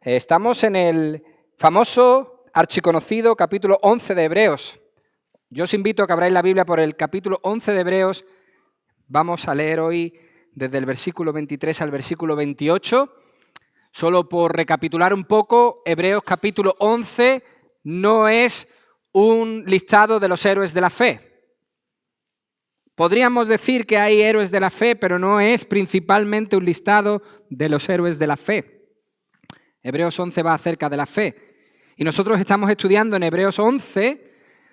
Estamos en el famoso, archiconocido capítulo 11 de Hebreos. Yo os invito a que abráis la Biblia por el capítulo 11 de Hebreos. Vamos a leer hoy desde el versículo 23 al versículo 28. Solo por recapitular un poco, Hebreos capítulo 11 no es un listado de los héroes de la fe. Podríamos decir que hay héroes de la fe, pero no es principalmente un listado de los héroes de la fe. Hebreos 11 va acerca de la fe. Y nosotros estamos estudiando en Hebreos 11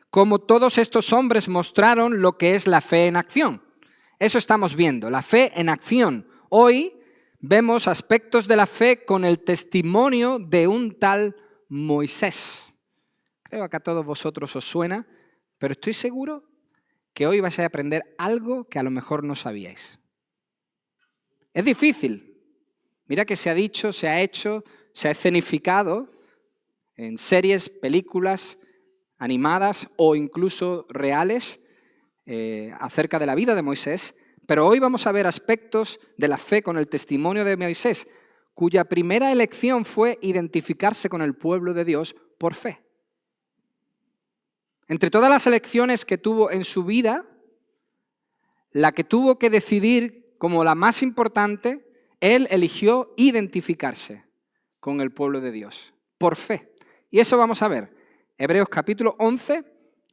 cómo todos estos hombres mostraron lo que es la fe en acción. Eso estamos viendo, la fe en acción. Hoy vemos aspectos de la fe con el testimonio de un tal Moisés. Creo que a todos vosotros os suena, pero estoy seguro que hoy vais a aprender algo que a lo mejor no sabíais. Es difícil. Mira que se ha dicho, se ha hecho, se ha escenificado en series, películas animadas o incluso reales acerca de la vida de Moisés, pero hoy vamos a ver aspectos de la fe con el testimonio de Moisés, cuya primera elección fue identificarse con el pueblo de Dios por fe. Entre todas las elecciones que tuvo en su vida, la que tuvo que decidir como la más importante, él eligió identificarse con el pueblo de Dios, por fe. Y eso vamos a ver. Hebreos capítulo 11,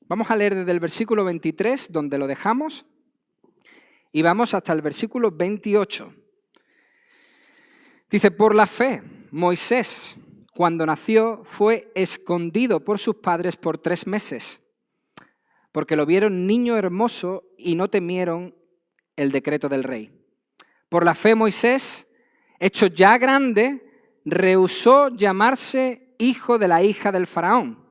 vamos a leer desde el versículo 23, donde lo dejamos, y vamos hasta el versículo 28. Dice, por la fe, Moisés, cuando nació, fue escondido por sus padres por 3 meses, porque lo vieron niño hermoso y no temieron el decreto del rey. Por la fe, Moisés, hecho ya grande, rehusó llamarse hijo de la hija del faraón,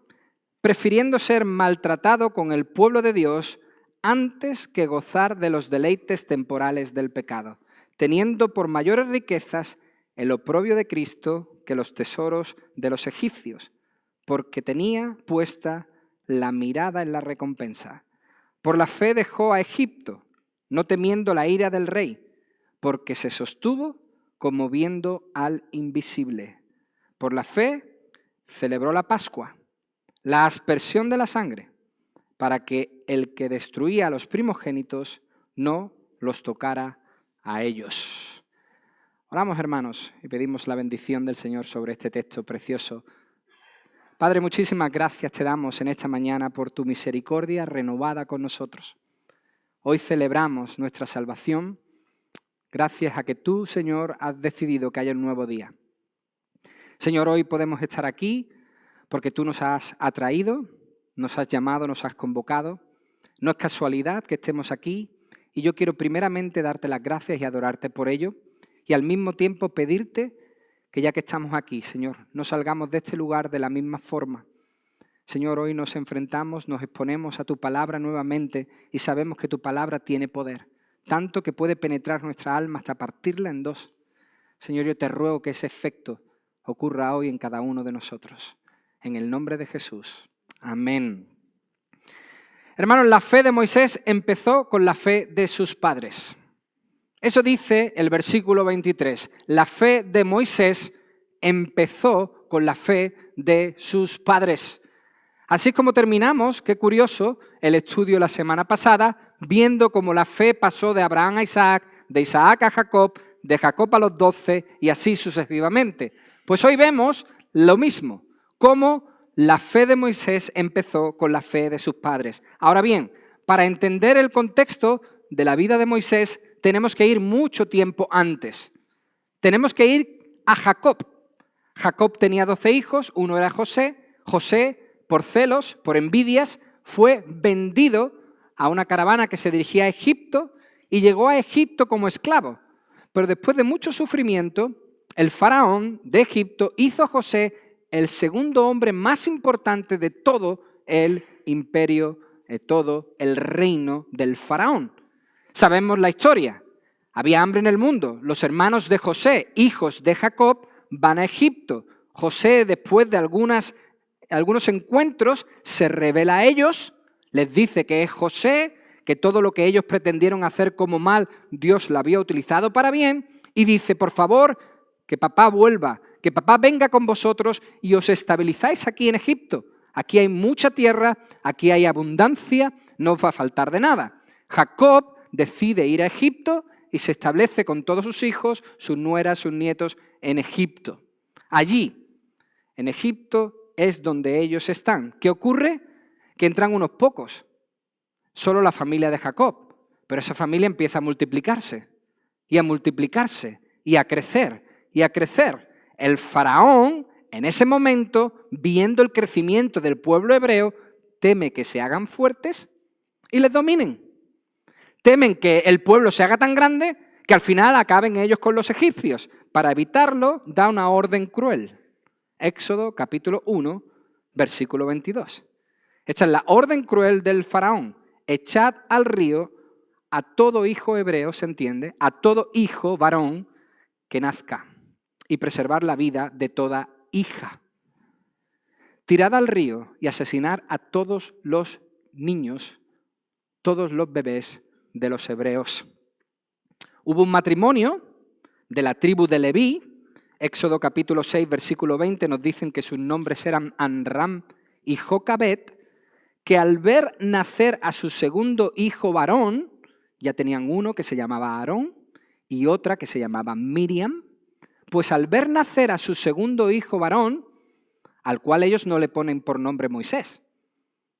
prefiriendo ser maltratado con el pueblo de Dios antes que gozar de los deleites temporales del pecado, teniendo por mayores riquezas el oprobio de Cristo que los tesoros de los egipcios, porque tenía puesta la mirada en la recompensa. Por la fe dejó a Egipto, no temiendo la ira del rey, porque se sostuvo como viendo al invisible. Por la fe celebró la Pascua, la aspersión de la sangre, para que el que destruía a los primogénitos no los tocara a ellos. Oramos, hermanos, y pedimos la bendición del Señor sobre este texto precioso. Padre, muchísimas gracias te damos en esta mañana por tu misericordia renovada con nosotros. Hoy celebramos nuestra salvación gracias a que tú, Señor, has decidido que haya un nuevo día. Señor, hoy podemos estar aquí porque tú nos has atraído, nos has llamado, nos has convocado. No es casualidad que estemos aquí y yo quiero primeramente darte las gracias y adorarte por ello y al mismo tiempo pedirte que ya que estamos aquí, Señor, no salgamos de este lugar de la misma forma. Señor, hoy nos enfrentamos, nos exponemos a tu palabra nuevamente y sabemos que tu palabra tiene poder, tanto que puede penetrar nuestra alma hasta partirla en 2. Señor, yo te ruego que ese efecto ocurra hoy en cada uno de nosotros. En el nombre de Jesús. Amén. Hermanos, la fe de Moisés empezó con la fe de sus padres. Eso dice el versículo 23. La fe de Moisés empezó con la fe de sus padres. Así es como terminamos, qué curioso, el estudio la semana pasada, viendo cómo la fe pasó de Abraham a Isaac, de Isaac a Jacob, de Jacob a los 12 y así sucesivamente. Pues hoy vemos lo mismo, cómo la fe de Moisés empezó con la fe de sus padres. Ahora bien, para entender el contexto de la vida de Moisés, tenemos que ir mucho tiempo antes. Tenemos que ir a Jacob. Jacob tenía 12 hijos, uno era José. José, por celos, por envidias, fue vendido a una caravana que se dirigía a Egipto y llegó a Egipto como esclavo. Pero después de mucho sufrimiento, el faraón de Egipto hizo a José el segundo hombre más importante de todo el imperio, de todo el reino del faraón. Sabemos la historia. Había hambre en el mundo. Los hermanos de José, hijos de Jacob, van a Egipto. José, después de algunos encuentros, se revela a ellos, les dice que es José, que todo lo que ellos pretendieron hacer como mal, Dios lo había utilizado para bien, y dice, por favor, que papá vuelva, que papá venga con vosotros y os estabilizáis aquí en Egipto. Aquí hay mucha tierra, aquí hay abundancia, no os va a faltar de nada. Jacob decide ir a Egipto y se establece con todos sus hijos, sus nueras, sus nietos en Egipto. Allí, en Egipto, es donde ellos están. ¿Qué ocurre? Que entran unos pocos, solo la familia de Jacob, pero esa familia empieza a multiplicarse y a multiplicarse y a crecer y a crecer. El faraón, en ese momento, viendo el crecimiento del pueblo hebreo, teme que se hagan fuertes y les dominen. Temen que el pueblo se haga tan grande que al final acaben ellos con los egipcios. Para evitarlo, da una orden cruel. Éxodo capítulo 1, versículo 22. Esta es la orden cruel del faraón. Echad al río a todo hijo hebreo, ¿se entiende? A todo hijo varón que nazca y preservar la vida de toda hija. Tirad al río y asesinar a todos los niños, todos los bebés de los hebreos. Hubo un matrimonio de la tribu de Leví. Éxodo capítulo 6, versículo 20 nos dicen que sus nombres eran Amram y Jocabet, que al ver nacer a su segundo hijo varón, ya tenían uno que se llamaba Aarón y otra que se llamaba Miriam, pues al ver nacer a su segundo hijo varón, al cual ellos no le ponen por nombre Moisés,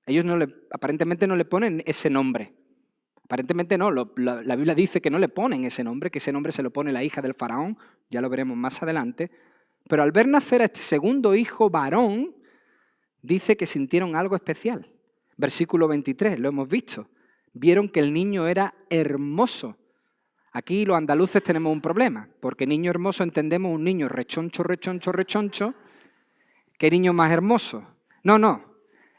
ellos aparentemente no le ponen ese nombre. Aparentemente no, la Biblia dice que no le ponen ese nombre, que ese nombre se lo pone la hija del faraón, ya lo veremos más adelante. Pero al ver nacer a este segundo hijo varón, dice que sintieron algo especial. Versículo 23, lo hemos visto. Vieron que el niño era hermoso. Aquí los andaluces tenemos un problema, porque niño hermoso entendemos un niño rechoncho, rechoncho, rechoncho. ¿Qué niño más hermoso? No.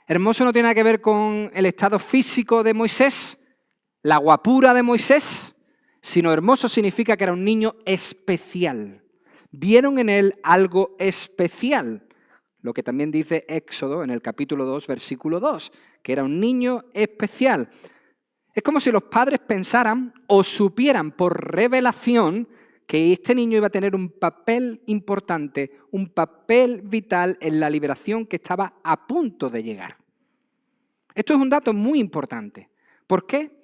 Hermoso no tiene nada que ver con el estado físico de Moisés, la guapura de Moisés, sino hermoso significa que era un niño especial. Vieron en él algo especial, lo que también dice Éxodo en el capítulo 2, versículo 2, que era un niño especial. Es como si los padres pensaran o supieran por revelación que este niño iba a tener un papel importante, un papel vital en la liberación que estaba a punto de llegar. Esto es un dato muy importante. ¿Por qué?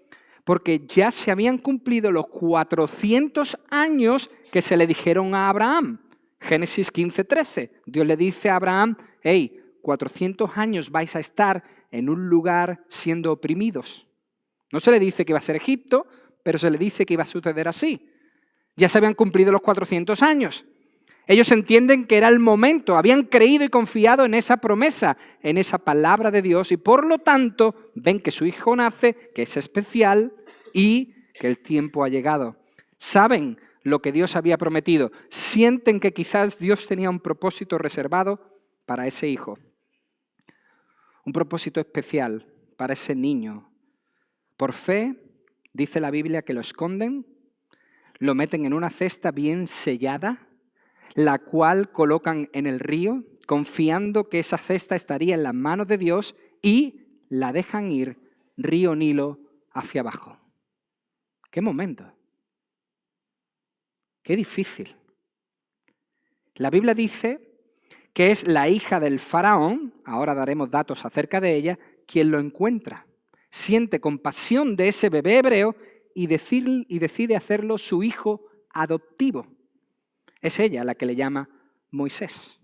Porque ya se habían cumplido los 400 años que se le dijeron a Abraham. Génesis 15:13. Dios le dice a Abraham, 400 años vais a estar en un lugar siendo oprimidos. No se le dice que iba a ser Egipto, pero se le dice que iba a suceder así. Ya se habían cumplido los 400 años. Ellos entienden que era el momento, habían creído y confiado en esa promesa, en esa palabra de Dios y por lo tanto ven que su hijo nace, que es especial y que el tiempo ha llegado. Saben lo que Dios había prometido, sienten que quizás Dios tenía un propósito reservado para ese hijo, un propósito especial para ese niño. Por fe, dice la Biblia que lo esconden, lo meten en una cesta bien sellada, la cual colocan en el río, confiando que esa cesta estaría en las manos de Dios y la dejan ir río Nilo hacia abajo. ¡Qué momento! ¡Qué difícil! La Biblia dice que es la hija del faraón, ahora daremos datos acerca de ella, quien lo encuentra. Siente compasión de ese bebé hebreo y decide hacerlo su hijo adoptivo. Es ella la que le llama Moisés.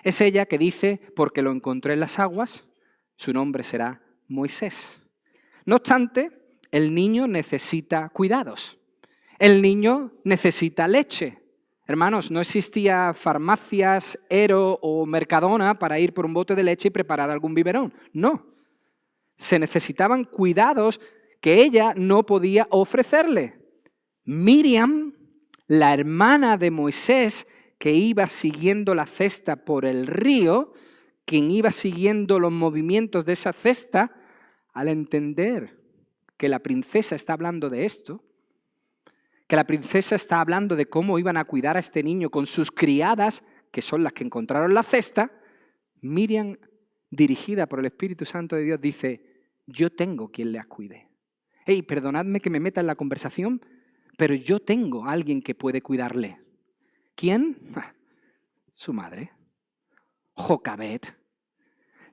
Es ella que dice, porque lo encontré en las aguas, su nombre será Moisés. No obstante, el niño necesita cuidados. El niño necesita leche. Hermanos, no existía farmacias, Ero o Mercadona para ir por un bote de leche y preparar algún biberón. No. Se necesitaban cuidados que ella no podía ofrecerle. Miriam, la hermana de Moisés, que iba siguiendo la cesta por el río, quien iba siguiendo los movimientos de esa cesta, al entender que la princesa está hablando de esto, que la princesa está hablando de cómo iban a cuidar a este niño con sus criadas, que son las que encontraron la cesta, Miriam, dirigida por el Espíritu Santo de Dios, dice, yo tengo quien le cuide. Perdonadme que me meta en la conversación, pero yo tengo a alguien que puede cuidarle. ¿Quién? Su madre, Jocabed.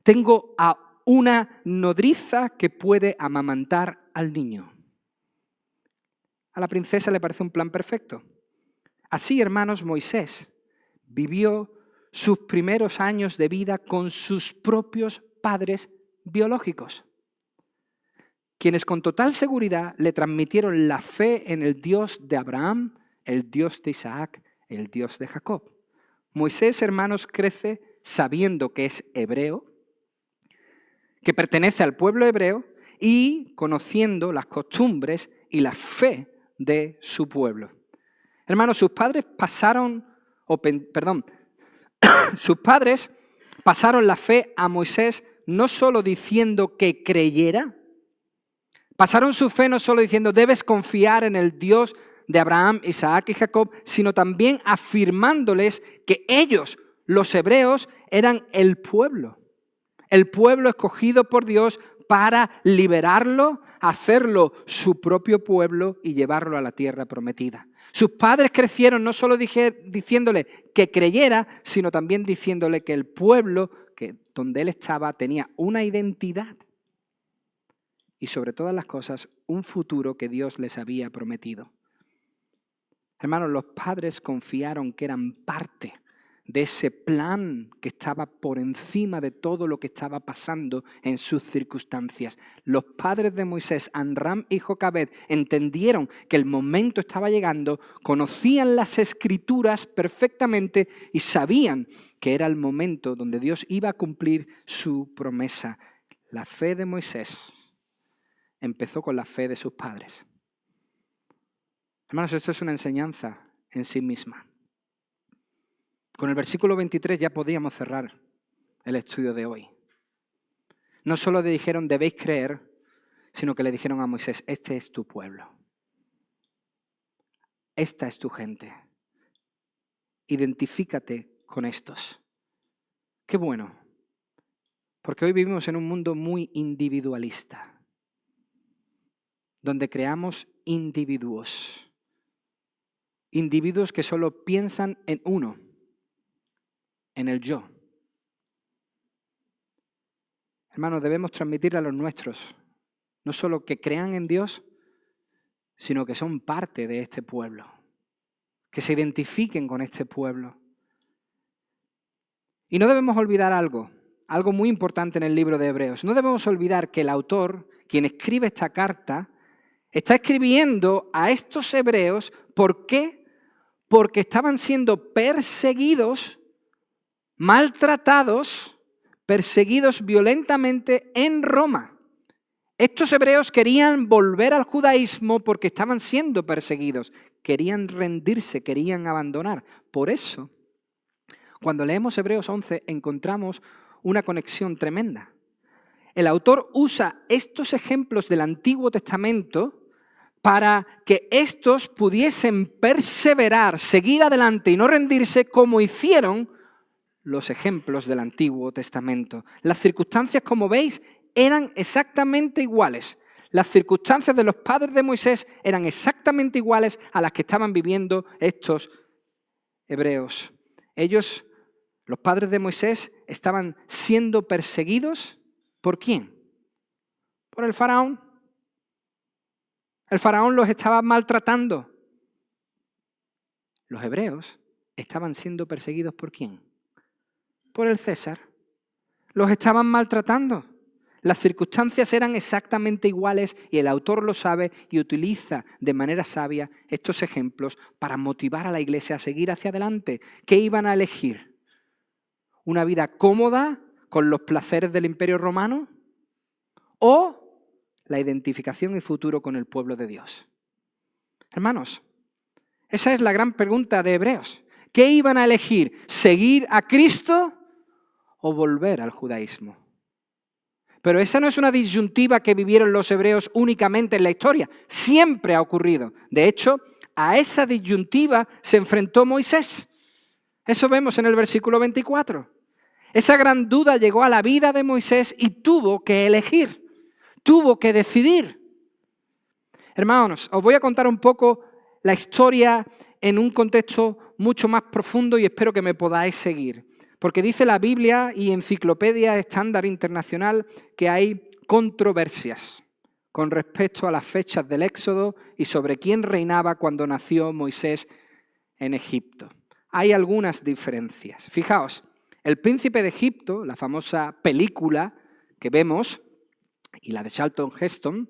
Tengo a una nodriza que puede amamantar al niño. A la princesa le parece un plan perfecto. Así, hermanos, Moisés vivió sus primeros años de vida con sus propios padres biológicos, quienes con total seguridad le transmitieron la fe en el Dios de Abraham, el Dios de Isaac, el Dios de Jacob. Moisés, hermanos, crece sabiendo que es hebreo, que pertenece al pueblo hebreo y conociendo las costumbres y la fe de su pueblo. Hermanos, sus padres pasaron la fe a Moisés no solo diciendo que creyera, pasaron su fe no solo diciendo debes confiar en el Dios de Abraham, Isaac y Jacob, sino también afirmándoles que ellos, los hebreos, eran el pueblo escogido por Dios para liberarlo, hacerlo su propio pueblo y llevarlo a la tierra prometida. Sus padres crecieron no solo diciéndole que creyera, sino también diciéndole que el pueblo donde él estaba tenía una identidad y sobre todas las cosas un futuro que Dios les había prometido. Hermanos, los padres confiaron que eran parte de ese plan que estaba por encima de todo lo que estaba pasando en sus circunstancias. Los padres de Moisés, Amram y Jocabed, entendieron que el momento estaba llegando, conocían las Escrituras perfectamente y sabían que era el momento donde Dios iba a cumplir su promesa. La fe de Moisés empezó con la fe de sus padres. Hermanos, esto es una enseñanza en sí misma. Con el versículo 23 ya podíamos cerrar el estudio de hoy. No solo le dijeron debéis creer, sino que le dijeron a Moisés, este es tu pueblo. Esta es tu gente. Identifícate con estos. Qué bueno, porque hoy vivimos en un mundo muy individualista, donde creamos individuos que solo piensan en uno, en el yo. Hermanos, debemos transmitir a los nuestros, no solo que crean en Dios, sino que son parte de este pueblo, que se identifiquen con este pueblo. Y no debemos olvidar algo muy importante en el libro de Hebreos. No debemos olvidar que el autor, quien escribe esta carta, está escribiendo a estos hebreos. ¿Por qué? Porque estaban siendo perseguidos, maltratados, perseguidos violentamente en Roma. Estos hebreos querían volver al judaísmo porque estaban siendo perseguidos. Querían rendirse, querían abandonar. Por eso, cuando leemos Hebreos 11, encontramos una conexión tremenda. El autor usa estos ejemplos del Antiguo Testamento para que estos pudiesen perseverar, seguir adelante y no rendirse como hicieron los ejemplos del Antiguo Testamento. Las circunstancias, como veis, eran exactamente iguales. Las circunstancias de los padres de Moisés eran exactamente iguales a las que estaban viviendo estos hebreos. Ellos, los padres de Moisés, estaban siendo perseguidos. ¿Por quién? Por el faraón. El faraón los estaba maltratando. Los hebreos estaban siendo perseguidos ¿por quién? Por el César. Los estaban maltratando. Las circunstancias eran exactamente iguales y el autor lo sabe y utiliza de manera sabia estos ejemplos para motivar a la iglesia a seguir hacia adelante. ¿Qué iban a elegir? ¿Una vida cómoda con los placeres del Imperio Romano? ¿O la identificación y futuro con el pueblo de Dios? Hermanos, esa es la gran pregunta de Hebreos. ¿Qué iban a elegir? ¿Seguir a Cristo o volver al judaísmo? Pero esa no es una disyuntiva que vivieron los hebreos únicamente en la historia. Siempre ha ocurrido. De hecho, a esa disyuntiva se enfrentó Moisés. Eso vemos en el versículo 24. Esa gran duda llegó a la vida de Moisés y tuvo que elegir. Tuvo que decidir. Hermanos, os voy a contar un poco la historia en un contexto mucho más profundo y espero que me podáis seguir. Porque dice la Biblia y Enciclopedia Estándar Internacional que hay controversias con respecto a las fechas del Éxodo y sobre quién reinaba cuando nació Moisés en Egipto. Hay algunas diferencias. Fijaos, El Príncipe de Egipto, la famosa película que vemos, y la de Charlton Heston,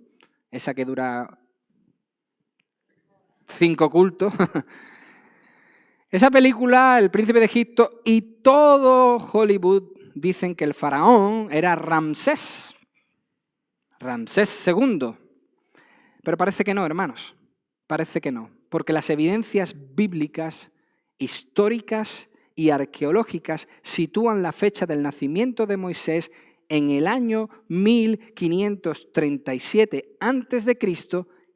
esa que dura 5 cultos, esa película, El Príncipe de Egipto, y todo Hollywood dicen que el faraón era Ramsés II. Pero parece que no, hermanos, parece que no, porque las evidencias bíblicas, históricas y arqueológicas sitúan la fecha del nacimiento de Moisés en el año 1537 a.C.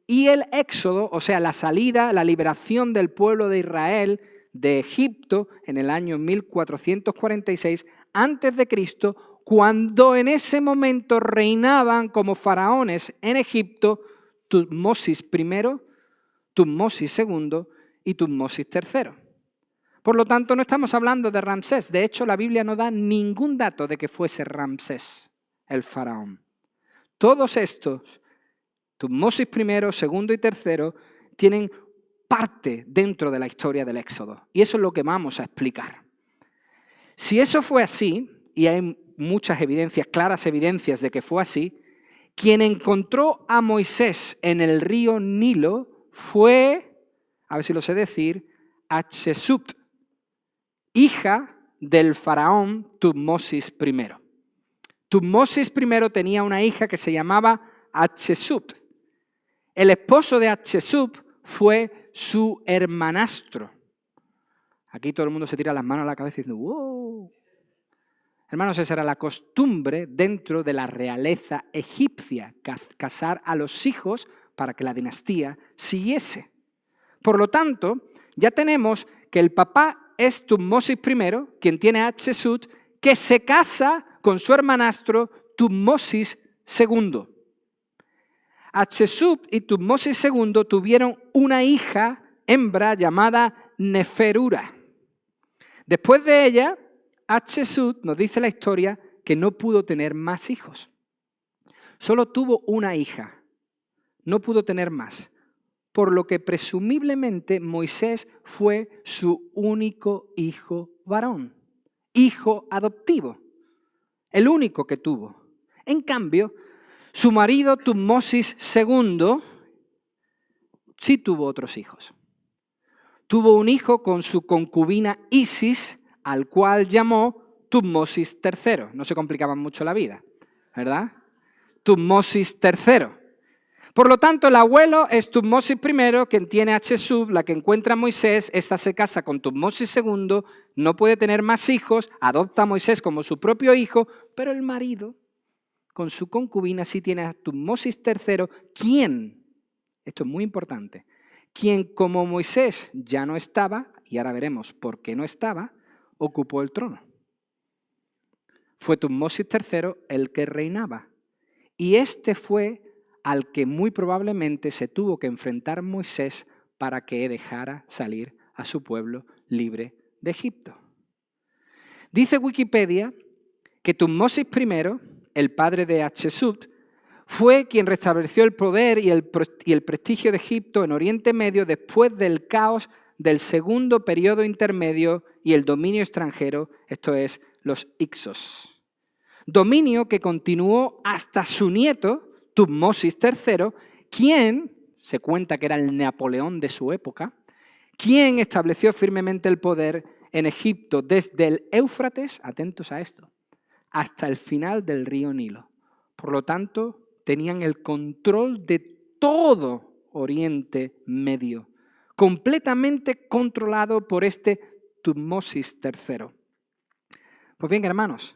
y el Éxodo, o sea, la salida, la liberación del pueblo de Israel de Egipto en el año 1446 a.C., cuando en ese momento reinaban como faraones en Egipto Tutmosis I, Tutmosis II y Tutmosis III. Por lo tanto, no estamos hablando de Ramsés. De hecho, la Biblia no da ningún dato de que fuese Ramsés el faraón. Todos estos, Tutmosis I, II y III, tienen parte dentro de la historia del Éxodo. Y eso es lo que vamos a explicar. Si eso fue así, y hay muchas evidencias, claras evidencias de que fue así, quien encontró a Moisés en el río Nilo fue, a ver si lo sé decir, Hatshepsut, hija del faraón Tutmosis I. Tutmosis I tenía una hija que se llamaba Hatshepsut. El esposo de Hatshepsut fue su hermanastro. Aquí todo el mundo se tira las manos a la cabeza diciendo ¡wow! Hermanos, esa era la costumbre dentro de la realeza egipcia, casar a los hijos para que la dinastía siguiese. Por lo tanto, ya tenemos que el papá es Tutmosis I, quien tiene a Hatshepsut, que se casa con su hermanastro Tutmosis II. Hatshepsut y Tutmosis II tuvieron una hija hembra llamada Neferura. Después de ella, Hatshepsut nos dice la historia que no pudo tener más hijos. Solo tuvo una hija, no pudo tener más, por lo que presumiblemente Moisés fue su único hijo varón, hijo adoptivo, el único que tuvo. En cambio, su marido Tutmosis II sí tuvo otros hijos. Tuvo un hijo con su concubina Isis, al cual llamó Tutmosis III. No se complicaban mucho la vida, ¿verdad? Tutmosis III. Por lo tanto, el abuelo es Tutmosis I, quien tiene a Hatshepsut, la que encuentra a Moisés. Esta se casa con Tutmosis II, no puede tener más hijos, adopta a Moisés como su propio hijo, pero el marido, con su concubina, sí tiene a Tutmosis III, quien, esto es muy importante, quien como Moisés ya no estaba, y ahora veremos por qué no estaba, ocupó el trono. Fue Tutmosis III el que reinaba. Y este fue al que muy probablemente se tuvo que enfrentar Moisés para que dejara salir a su pueblo libre de Egipto. Dice Wikipedia que Tutmosis I, el padre de Hatshepsut, fue quien restableció el poder y el prestigio de Egipto en Oriente Medio después del caos del segundo periodo intermedio y el dominio extranjero, esto es, los Hicsos. Dominio que continuó hasta su nieto, Tutmosis III, quien, se cuenta que era el Napoleón de su época, quien estableció firmemente el poder en Egipto desde el Éufrates, atentos a esto, hasta el final del río Nilo. Por lo tanto, tenían el control de todo Oriente Medio, completamente controlado por este Tutmosis III. Pues bien, hermanos,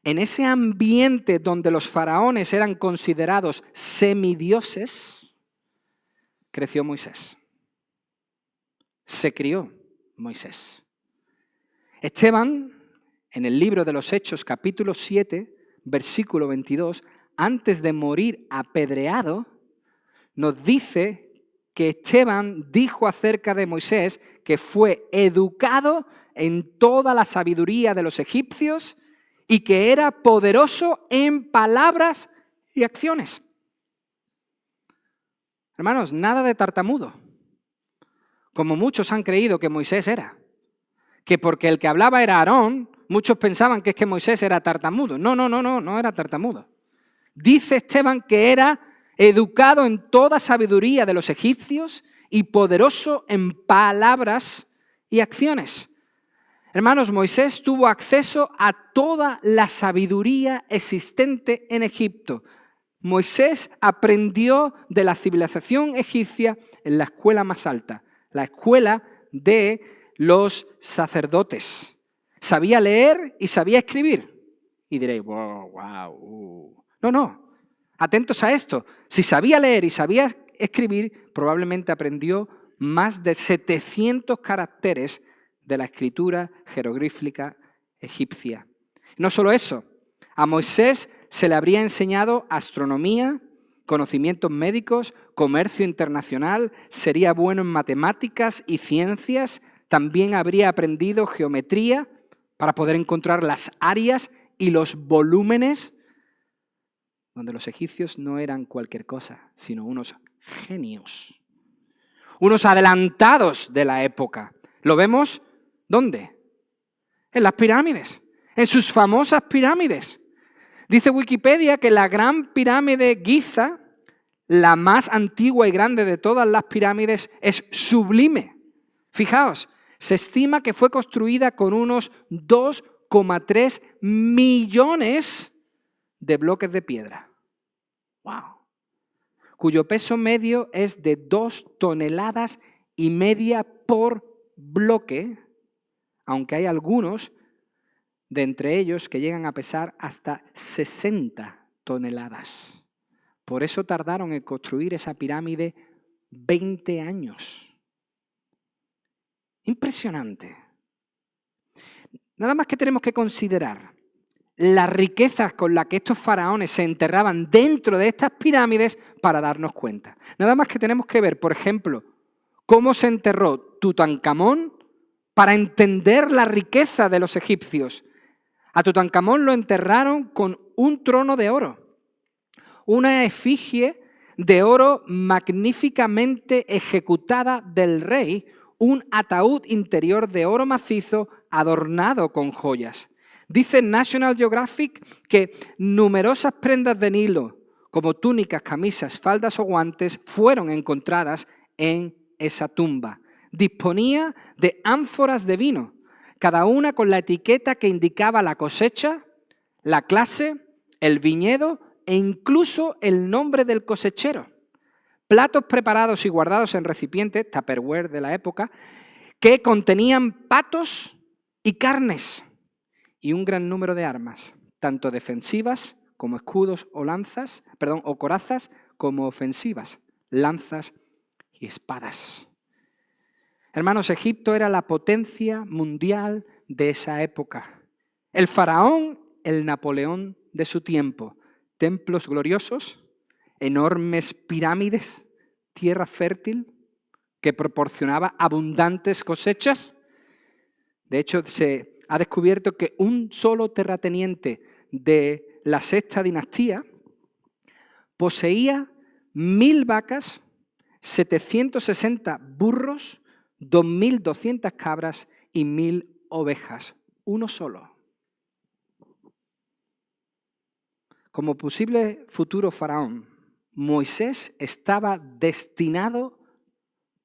en ese ambiente donde los faraones eran considerados semidioses, creció Moisés. Se crió Moisés. Esteban, en el libro de los Hechos, capítulo 7, versículo 22, antes de morir apedreado, nos dice que Esteban dijo acerca de Moisés que fue educado en toda la sabiduría de los egipcios y que era poderoso en palabras y acciones. Hermanos, nada de tartamudo, como muchos han creído que Moisés era. Que porque el que hablaba era Aarón, muchos pensaban que es que Moisés era tartamudo. No era tartamudo. Dice Esteban que era educado en toda sabiduría de los egipcios y poderoso en palabras y acciones. Hermanos, Moisés tuvo acceso a toda la sabiduría existente en Egipto. Moisés aprendió de la civilización egipcia en la escuela más alta, la escuela de los sacerdotes. Sabía leer y sabía escribir. Y diréis, wow. No. Atentos a esto. Si sabía leer y sabía escribir, probablemente aprendió más de 700 caracteres de la escritura jeroglífica egipcia. No solo eso, a Moisés se le habría enseñado astronomía, conocimientos médicos, comercio internacional, sería bueno en matemáticas y ciencias, también habría aprendido geometría para poder encontrar las áreas y los volúmenes, donde los egipcios no eran cualquier cosa, sino unos genios, unos adelantados de la época. ¿Lo vemos? ¿Dónde? En las pirámides, en sus famosas pirámides. Dice Wikipedia que la gran pirámide Giza, la más antigua y grande de todas las pirámides, es sublime. Fijaos, se estima que fue construida con unos 2,3 millones de bloques de piedra. ¡Wow! Cuyo peso medio es de 2,5 toneladas por bloque, aunque hay algunos de entre ellos que llegan a pesar hasta 60 toneladas. Por eso tardaron en construir esa pirámide 20 años. Impresionante. Nada más que tenemos que considerar las riquezas con las que estos faraones se enterraban dentro de estas pirámides para darnos cuenta. Nada más que tenemos que ver, por ejemplo, cómo se enterró Tutankamón para entender la riqueza de los egipcios. A Tutankamón lo enterraron con un trono de oro, una efigie de oro magníficamente ejecutada del rey, un ataúd interior de oro macizo adornado con joyas. Dice National Geographic que numerosas prendas de Nilo, como túnicas, camisas, faldas o guantes, fueron encontradas en esa tumba. Disponía de ánforas de vino, cada una con la etiqueta que indicaba la cosecha, la clase, el viñedo e incluso el nombre del cosechero. Platos preparados y guardados en recipientes, Tupperware de la época, que contenían patos y carnes y un gran número de armas, tanto defensivas como escudos o corazas, como ofensivas, lanzas y espadas. Hermanos, Egipto era la potencia mundial de esa época. El faraón, el Napoleón de su tiempo. Templos gloriosos, enormes pirámides, tierra fértil que proporcionaba abundantes cosechas. De hecho, se ha descubierto que un solo terrateniente de la sexta dinastía poseía 1.000 vacas, 760 burros, 2.200 cabras y 1.000 ovejas. Uno solo. Como posible futuro faraón, Moisés estaba destinado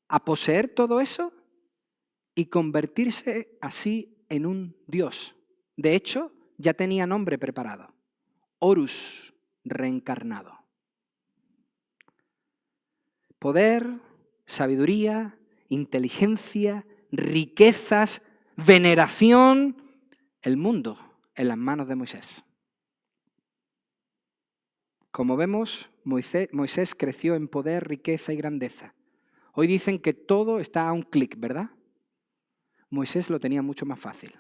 a poseer todo eso y convertirse así en un dios. De hecho, ya tenía nombre preparado. Horus, reencarnado. Poder, sabiduría, inteligencia, riquezas, veneración, el mundo en las manos de Moisés. Como vemos, Moisés creció en poder, riqueza y grandeza. Hoy dicen que todo está a un clic, ¿verdad? Moisés lo tenía mucho más fácil.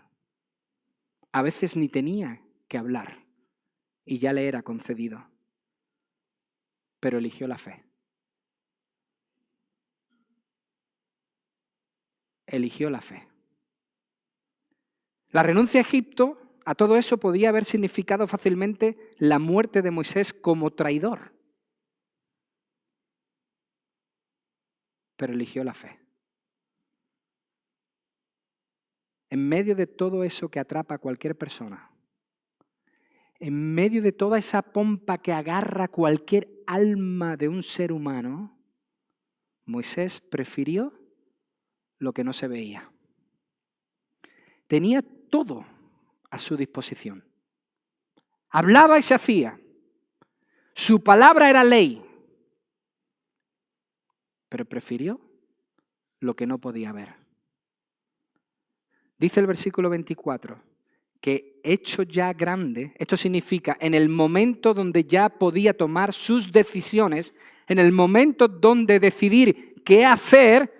A veces ni tenía que hablar y ya le era concedido. Pero eligió la fe. eligió la fe. La renuncia a Egipto, a todo eso, podía haber significado fácilmente la muerte de Moisés como traidor. Pero eligió la fe. En medio de todo eso que atrapa a cualquier persona, en medio de toda esa pompa que agarra cualquier alma de un ser humano, Moisés prefirió lo que no se veía. Tenía todo a su disposición. Hablaba y se hacía. Su palabra era ley. Pero prefirió lo que no podía ver. Dice el versículo 24 que hecho ya grande, esto significa en el momento donde ya podía tomar sus decisiones, en el momento donde decidir qué hacer,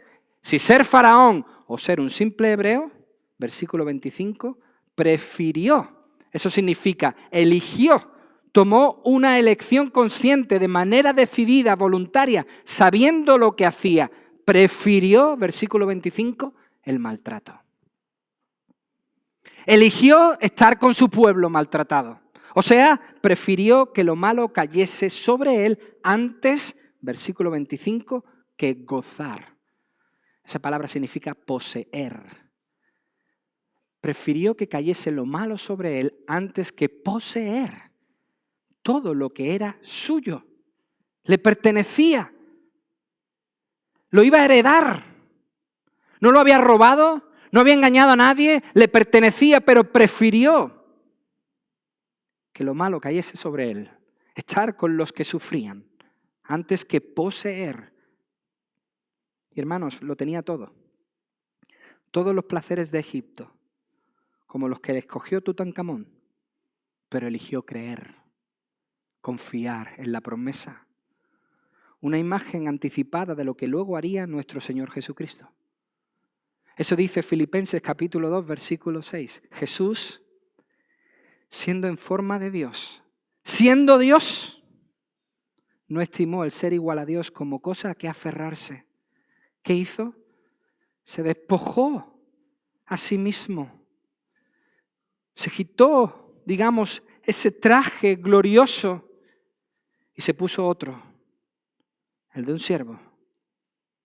si ser faraón o ser un simple hebreo, versículo 25, prefirió, eso significa eligió, tomó una elección consciente, de manera decidida, voluntaria, sabiendo lo que hacía, prefirió, versículo 25, el maltrato. Eligió estar con su pueblo maltratado. O sea, prefirió que lo malo cayese sobre él antes, versículo 25, que gozar. Esa palabra significa poseer. Prefirió que cayese lo malo sobre él antes que poseer todo lo que era suyo. Le pertenecía. Lo iba a heredar. No lo había robado. No había engañado a nadie, le pertenecía, pero prefirió que lo malo cayese sobre él, estar con los que sufrían, antes que poseer. Y hermanos, lo tenía todo. Todos los placeres de Egipto, como los que le escogió Tutankamón, pero eligió creer, confiar en la promesa. Una imagen anticipada de lo que luego haría nuestro Señor Jesucristo. Eso dice Filipenses capítulo 2, versículo 6. Jesús, siendo en forma de Dios, siendo Dios, no estimó el ser igual a Dios como cosa a que aferrarse. ¿Qué hizo? Se despojó a sí mismo. Se quitó, digamos, ese traje glorioso y se puso otro, el de un siervo.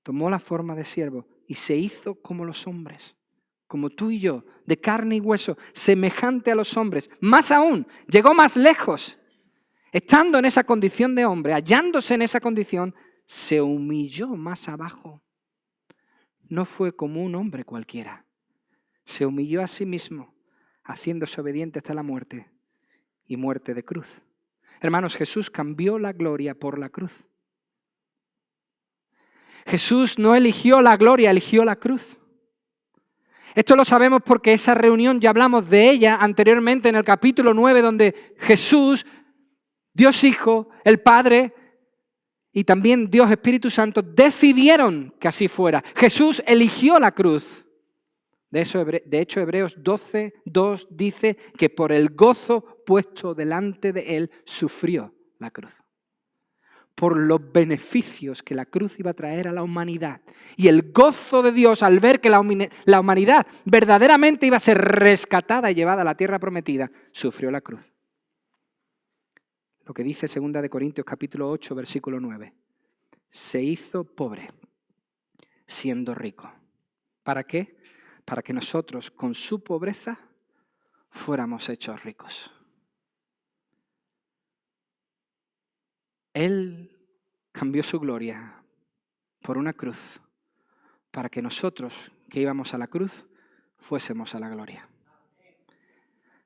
Tomó la forma de siervo y se hizo como los hombres, como tú y yo, de carne y hueso, semejante a los hombres. Más aún, llegó más lejos. Estando en esa condición de hombre, hallándose en esa condición, se humilló más abajo. No fue como un hombre cualquiera. Se humilló a sí mismo, haciéndose obediente hasta la muerte y muerte de cruz. Hermanos, Jesús cambió la gloria por la cruz. Jesús no eligió la gloria, eligió la cruz. Esto lo sabemos porque esa reunión ya hablamos de ella anteriormente en el capítulo 9, donde Jesús, Dios Hijo, el Padre y también Dios Espíritu Santo decidieron que así fuera. Jesús eligió la cruz. De hecho, Hebreos 12, 2 dice que por el gozo puesto delante de él sufrió la cruz. Por los beneficios que la cruz iba a traer a la humanidad. Y el gozo de Dios al ver que la humanidad verdaderamente iba a ser rescatada y llevada a la tierra prometida, sufrió la cruz. Lo que dice 2 Corintios capítulo 8, versículo 9. Se hizo pobre, siendo rico. ¿Para qué? Para que nosotros, con su pobreza, fuéramos hechos ricos. Él cambió su gloria por una cruz para que nosotros que íbamos a la cruz fuésemos a la gloria.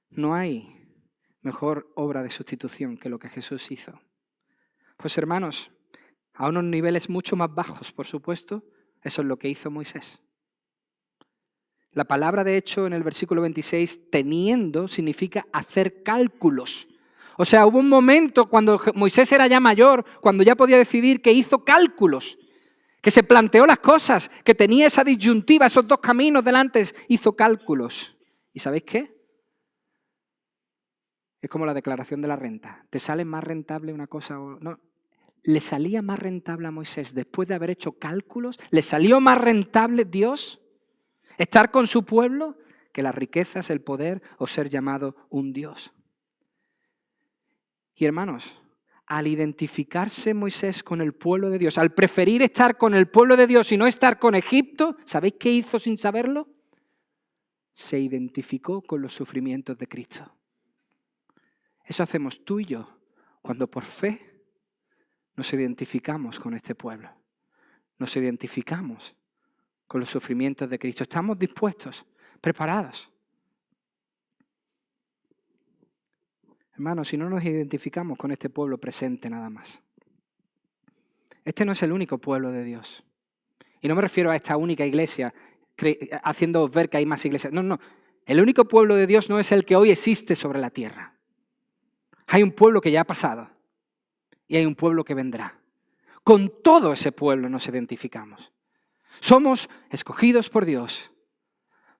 No hay mejor obra de sustitución que lo que Jesús hizo. Pues hermanos, a unos niveles mucho más bajos, por supuesto, eso es lo que hizo Moisés. La palabra, de hecho, en el versículo 26, teniendo, significa hacer cálculos. O sea, hubo un momento cuando Moisés era ya mayor, cuando ya podía decidir, que hizo cálculos, que se planteó las cosas, que tenía esa disyuntiva, esos dos caminos delante, hizo cálculos. ¿Y sabéis qué? Es como la declaración de la renta. ¿Te sale más rentable una cosa o no? ¿Le salía más rentable a Moisés después de haber hecho cálculos? ¿Le salió más rentable Dios? Estar con su pueblo, que las riquezas, el poder o ser llamado un Dios. Y hermanos, al identificarse Moisés con el pueblo de Dios, al preferir estar con el pueblo de Dios y no estar con Egipto, ¿sabéis qué hizo sin saberlo? Se identificó con los sufrimientos de Cristo. Eso hacemos tú y yo cuando por fe nos identificamos con este pueblo. Nos identificamos con los sufrimientos de Cristo. Estamos dispuestos, preparados. Hermanos, si no nos identificamos con este pueblo presente nada más. Este no es el único pueblo de Dios. Y no me refiero a esta única iglesia, haciéndoos ver que hay más iglesias. No. El único pueblo de Dios no es el que hoy existe sobre la tierra. Hay un pueblo que ya ha pasado y hay un pueblo que vendrá. Con todo ese pueblo nos identificamos. Somos escogidos por Dios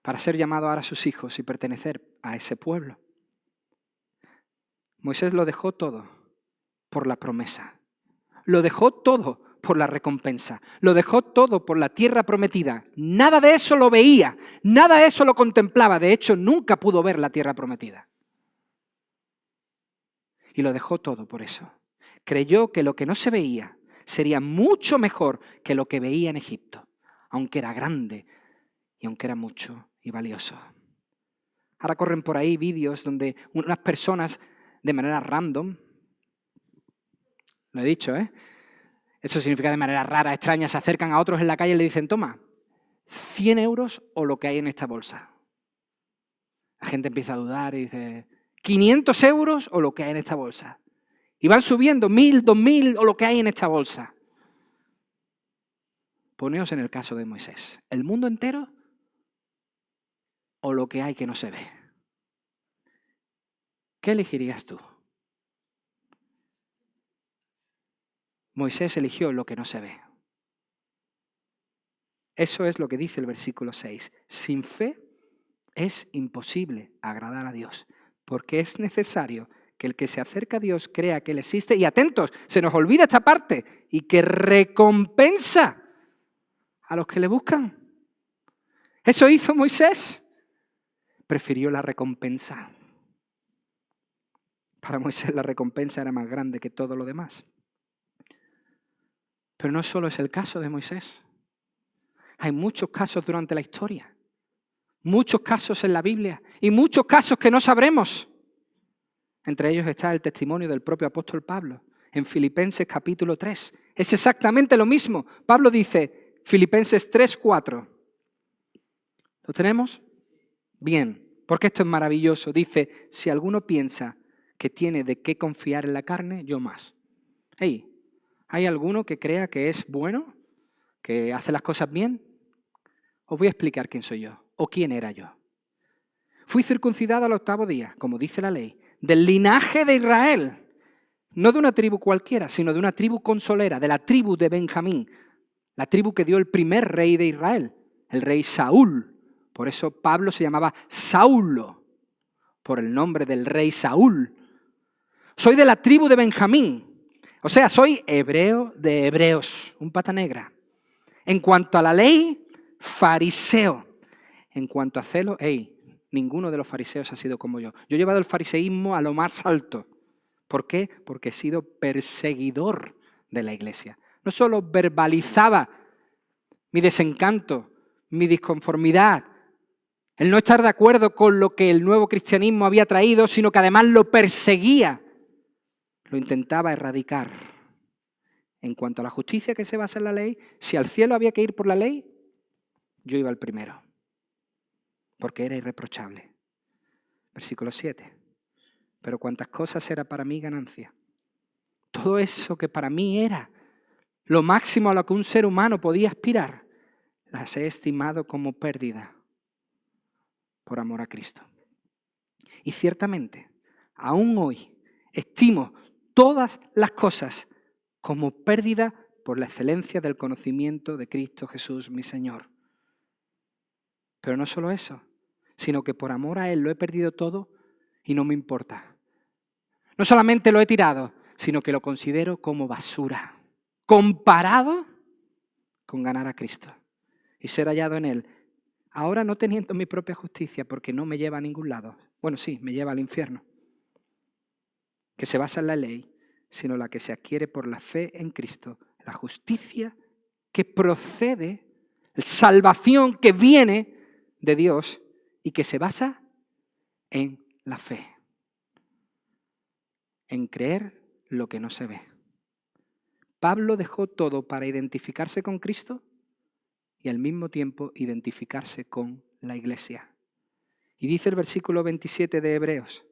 para ser llamados ahora sus hijos y pertenecer a ese pueblo. Moisés lo dejó todo por la promesa. Lo dejó todo por la recompensa. Lo dejó todo por la tierra prometida. Nada de eso lo veía, nada de eso lo contemplaba. De hecho, nunca pudo ver la tierra prometida. Y lo dejó todo por eso. Creyó que lo que no se veía sería mucho mejor que lo que veía en Egipto, aunque era grande y aunque era mucho y valioso. Ahora corren por ahí vídeos donde unas personas de manera random, lo he dicho, eso significa de manera rara, extraña, se acercan a otros en la calle y le dicen, toma, 100 euros o lo que hay en esta bolsa. La gente empieza a dudar y dice, 500 euros o lo que hay en esta bolsa. Y van subiendo 1.000, 2.000 o lo que hay en esta bolsa. Poneos en el caso de Moisés. ¿El mundo entero o lo que hay que no se ve? ¿Qué elegirías tú? Moisés eligió lo que no se ve. Eso es lo que dice el versículo 6. Sin fe es imposible agradar a Dios, porque es necesario que el que se acerca a Dios crea que Él existe. Y atentos, se nos olvida esta parte, y que recompensa a los que le buscan. Eso hizo Moisés. Prefirió la recompensa. Para Moisés la recompensa era más grande que todo lo demás. Pero no solo es el caso de Moisés. Hay muchos casos durante la historia. Muchos casos en la Biblia. Y muchos casos que no sabremos. Entre ellos está el testimonio del propio apóstol Pablo. En Filipenses capítulo 3. Es exactamente lo mismo. Pablo dice, Filipenses 3:4. ¿Lo tenemos? Bien, porque esto es maravilloso. Dice, si alguno piensa que tiene de qué confiar en la carne, yo más. Hey, ¿hay alguno que crea que es bueno? ¿Que hace las cosas bien? Os voy a explicar quién soy yo, o quién era yo. Fui circuncidado al 8º día, como dice la ley, del linaje de Israel. No de una tribu cualquiera, sino de una tribu consolera, de la tribu de Benjamín. La tribu que dio el primer rey de Israel, el rey Saúl. Por eso Pablo se llamaba Saulo, por el nombre del rey Saúl. Soy de la tribu de Benjamín, o sea, soy hebreo de hebreos, un pata negra. En cuanto a la ley, fariseo. En cuanto a celo, ninguno de los fariseos ha sido como yo. Yo he llevado el fariseísmo a lo más alto. ¿Por qué? Porque he sido perseguidor de la iglesia. No solo verbalizaba mi desencanto, mi disconformidad, el no estar de acuerdo con lo que el nuevo cristianismo había traído, sino que además lo perseguía, lo intentaba erradicar. En cuanto a la justicia que se basa en la ley, si al cielo había que ir por la ley, yo iba al primero, porque era irreprochable. Versículo 7. Pero cuantas cosas era para mí ganancia. Todo eso que para mí era lo máximo a lo que un ser humano podía aspirar, las he estimado como pérdida por amor a Cristo. Y ciertamente, aún hoy, estimo todas las cosas como pérdida por la excelencia del conocimiento de Cristo Jesús, mi Señor. Pero no solo eso, sino que por amor a Él lo he perdido todo y no me importa. No solamente lo he tirado, sino que lo considero como basura, comparado con ganar a Cristo y ser hallado en Él, ahora no teniendo mi propia justicia, porque no me lleva a ningún lado. Bueno, sí, me lleva al infierno, que se basa en la ley, sino la que se adquiere por la fe en Cristo, la justicia que procede, la salvación que viene de Dios y que se basa en la fe, en creer lo que no se ve. Pablo dejó todo para identificarse con Cristo y al mismo tiempo identificarse con la iglesia. Y dice el versículo 27 de Hebreos,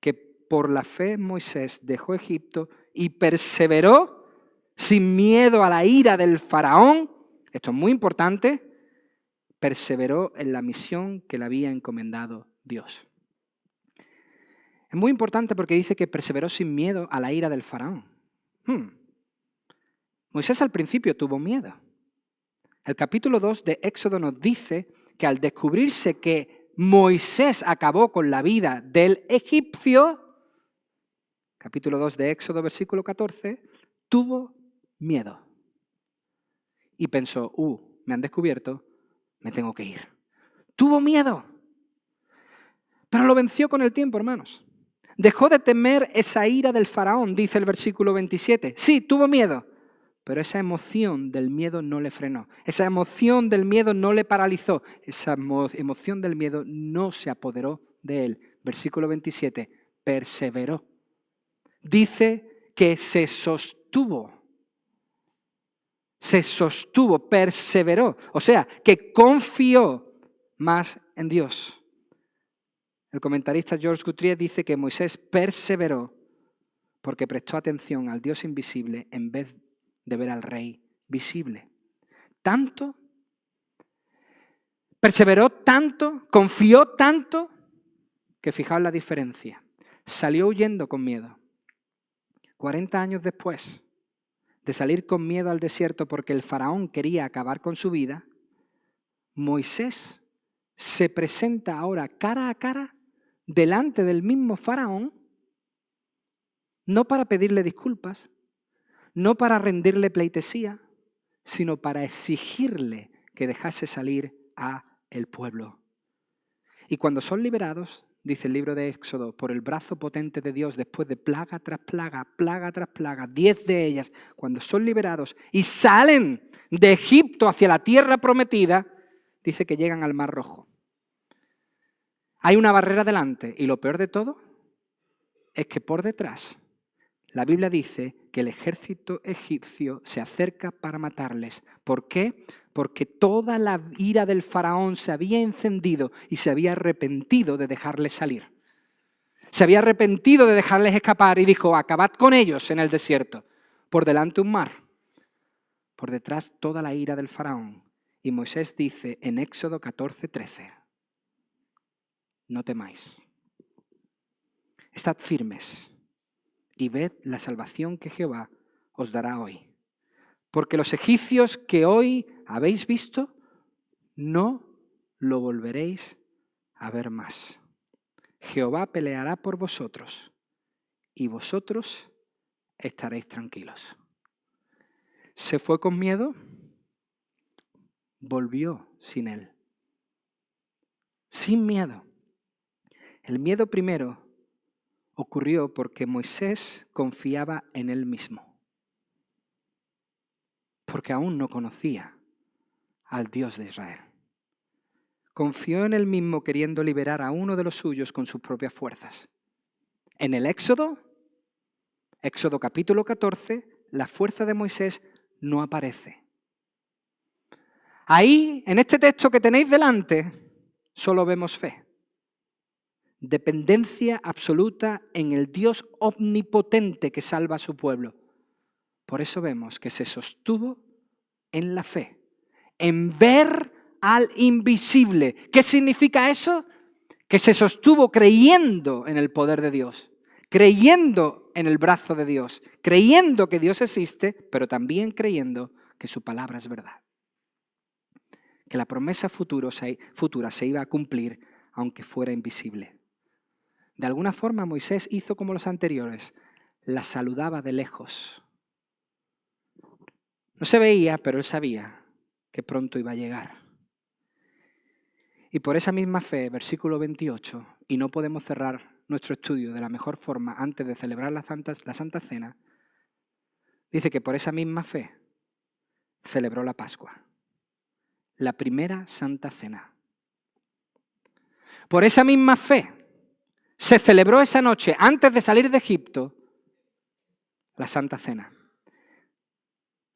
que por la fe Moisés dejó Egipto y perseveró sin miedo a la ira del faraón. Esto es muy importante. Perseveró en la misión que le había encomendado Dios. Es muy importante porque dice que perseveró sin miedo a la ira del faraón. Moisés al principio tuvo miedo. El capítulo 2 de Éxodo nos dice que al descubrirse que Moisés acabó con la vida del egipcio, capítulo 2 de Éxodo, versículo 14, tuvo miedo. Y pensó, me han descubierto, me tengo que ir. Tuvo miedo. Pero lo venció con el tiempo, hermanos. Dejó de temer esa ira del faraón, dice el versículo 27. Sí, tuvo miedo. Pero esa emoción del miedo no le frenó. Esa emoción del miedo no le paralizó. Esa emoción del miedo no se apoderó de él. Versículo 27. Perseveró. Dice que se sostuvo. Se sostuvo, perseveró. O sea, que confió más en Dios. El comentarista George Guthrie dice que Moisés perseveró porque prestó atención al Dios invisible en vez de ver al Rey visible. Tanto, perseveró tanto, confió tanto, que fijaos la diferencia. Salió huyendo con miedo. 40 años después de salir con miedo al desierto porque el faraón quería acabar con su vida, Moisés se presenta ahora cara a cara delante del mismo faraón, no para pedirle disculpas, no para rendirle pleitesía, sino para exigirle que dejase salir a el pueblo. Y cuando son liberados, dice el libro de Éxodo, por el brazo potente de Dios, después de plaga tras plaga, 10 de ellas, cuando son liberados y salen de Egipto hacia la tierra prometida, dice que llegan al Mar Rojo. Hay una barrera delante y lo peor de todo es que por detrás la Biblia dice que el ejército egipcio se acerca para matarles. ¿Por qué? Porque toda la ira del faraón se había encendido y se había arrepentido de dejarles salir. Se había arrepentido de dejarles escapar y dijo, acabad con ellos en el desierto. Por delante un mar, por detrás toda la ira del faraón. Y Moisés dice en Éxodo 14:13, no temáis, estad firmes y ved la salvación que Jehová os dará hoy. Porque los egipcios que hoy habéis visto, no lo volveréis a ver más. Jehová peleará por vosotros y vosotros estaréis tranquilos. ¿Se fue con miedo? Volvió sin él. Sin miedo. El miedo primero ocurrió porque Moisés confiaba en él mismo. Porque aún no conocía al Dios de Israel. Confió en él mismo queriendo liberar a uno de los suyos con sus propias fuerzas. En el Éxodo capítulo 14, la fuerza de Moisés no aparece. Ahí, en este texto que tenéis delante, solo vemos fe. Dependencia absoluta en el Dios omnipotente que salva a su pueblo. Por eso vemos que se sostuvo en la fe, en ver al invisible. ¿Qué significa eso? Que se sostuvo creyendo en el poder de Dios, creyendo en el brazo de Dios, creyendo que Dios existe, pero también creyendo que su palabra es verdad. Que la promesa futura se iba a cumplir aunque fuera invisible. De alguna forma Moisés hizo como los anteriores, la saludaba de lejos. No se veía, pero él sabía que pronto iba a llegar. Y por esa misma fe, versículo 28, y no podemos cerrar nuestro estudio de la mejor forma antes de celebrar la Santa Cena, dice que por esa misma fe celebró la Pascua, la primera Santa Cena. Por esa misma fe se celebró esa noche, antes de salir de Egipto, la Santa Cena.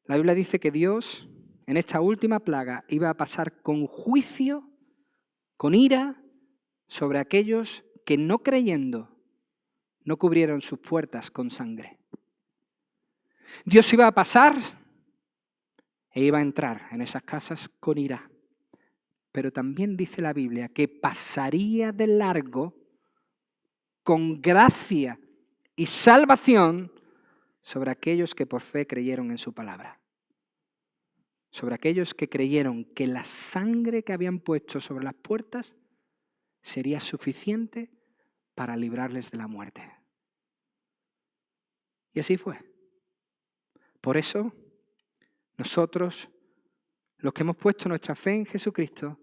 La Biblia dice que Dios, en esta última plaga, iba a pasar con juicio, con ira, sobre aquellos que no creyendo, no cubrieron sus puertas con sangre. Dios iba a pasar e iba a entrar en esas casas con ira. Pero también dice la Biblia que pasaría de largo con gracia y salvación sobre aquellos que por fe creyeron en su palabra. Sobre aquellos que creyeron que la sangre que habían puesto sobre las puertas sería suficiente para librarles de la muerte. Y así fue. Por eso, nosotros, los que hemos puesto nuestra fe en Jesucristo,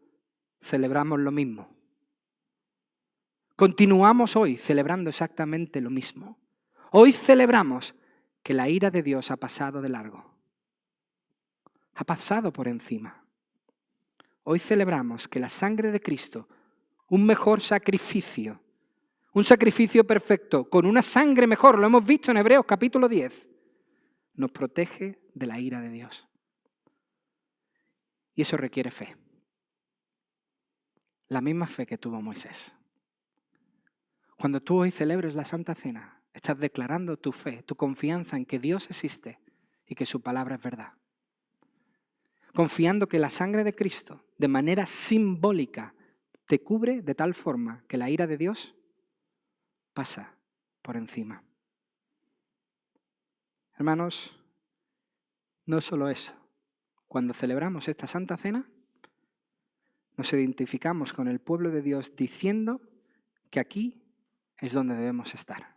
celebramos lo mismo. Continuamos hoy celebrando exactamente lo mismo. Hoy celebramos que la ira de Dios ha pasado de largo. Ha pasado por encima. Hoy celebramos que la sangre de Cristo, un mejor sacrificio, un sacrificio perfecto, con una sangre mejor, lo hemos visto en Hebreos capítulo 10, nos protege de la ira de Dios. Y eso requiere fe. La misma fe que tuvo Moisés. Cuando tú hoy celebres la Santa Cena, estás declarando tu fe, tu confianza en que Dios existe y que su palabra es verdad. Confiando que la sangre de Cristo, de manera simbólica, te cubre de tal forma que la ira de Dios pasa por encima. Hermanos, no solo eso. Cuando celebramos esta Santa Cena, nos identificamos con el pueblo de Dios diciendo que aquí es donde debemos estar.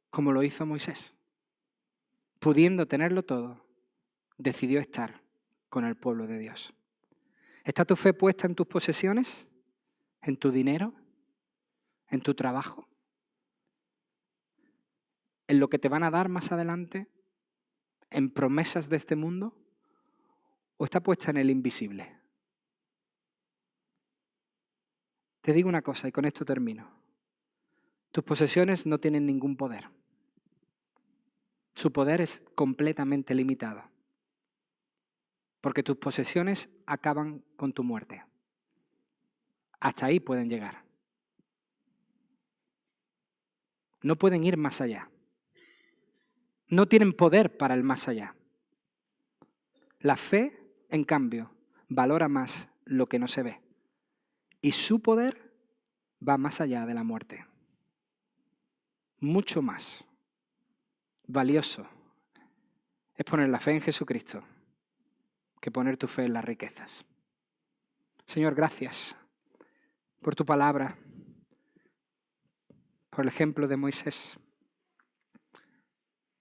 Como lo hizo Moisés. Pudiendo tenerlo todo, decidió estar con el pueblo de Dios. ¿Está tu fe puesta en tus posesiones? ¿En tu dinero? ¿En tu trabajo? ¿En lo que te van a dar más adelante? ¿En promesas de este mundo? ¿O está puesta en el invisible? Te digo una cosa y con esto termino. Tus posesiones no tienen ningún poder. Su poder es completamente limitado. Porque tus posesiones acaban con tu muerte. Hasta ahí pueden llegar. No pueden ir más allá. No tienen poder para el más allá. La fe, en cambio, valora más lo que no se ve. Y su poder va más allá de la muerte. Mucho más valioso es poner la fe en Jesucristo que poner tu fe en las riquezas. Señor, gracias por tu palabra, por el ejemplo de Moisés,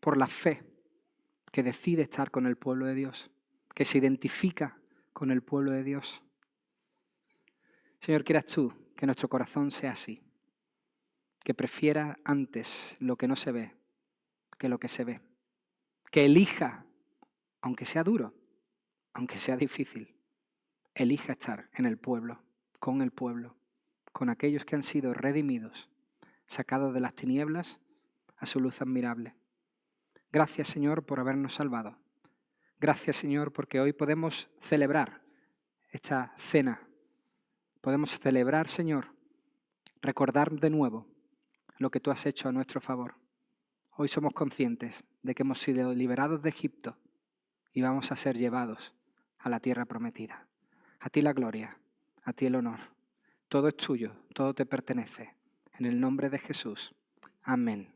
por la fe que decide estar con el pueblo de Dios, que se identifica con el pueblo de Dios. Señor, quieras tú que nuestro corazón sea así, que prefiera antes lo que no se ve que lo que se ve, que elija, aunque sea duro, aunque sea difícil, elija estar en el pueblo, con aquellos que han sido redimidos, sacados de las tinieblas a su luz admirable. Gracias, Señor, por habernos salvado. Gracias, Señor, porque hoy podemos celebrar esta cena. Podemos celebrar, Señor, recordar de nuevo lo que tú has hecho a nuestro favor. Hoy somos conscientes de que hemos sido liberados de Egipto y vamos a ser llevados a la tierra prometida. A ti la gloria, a ti el honor. Todo es tuyo, todo te pertenece. En el nombre de Jesús. Amén.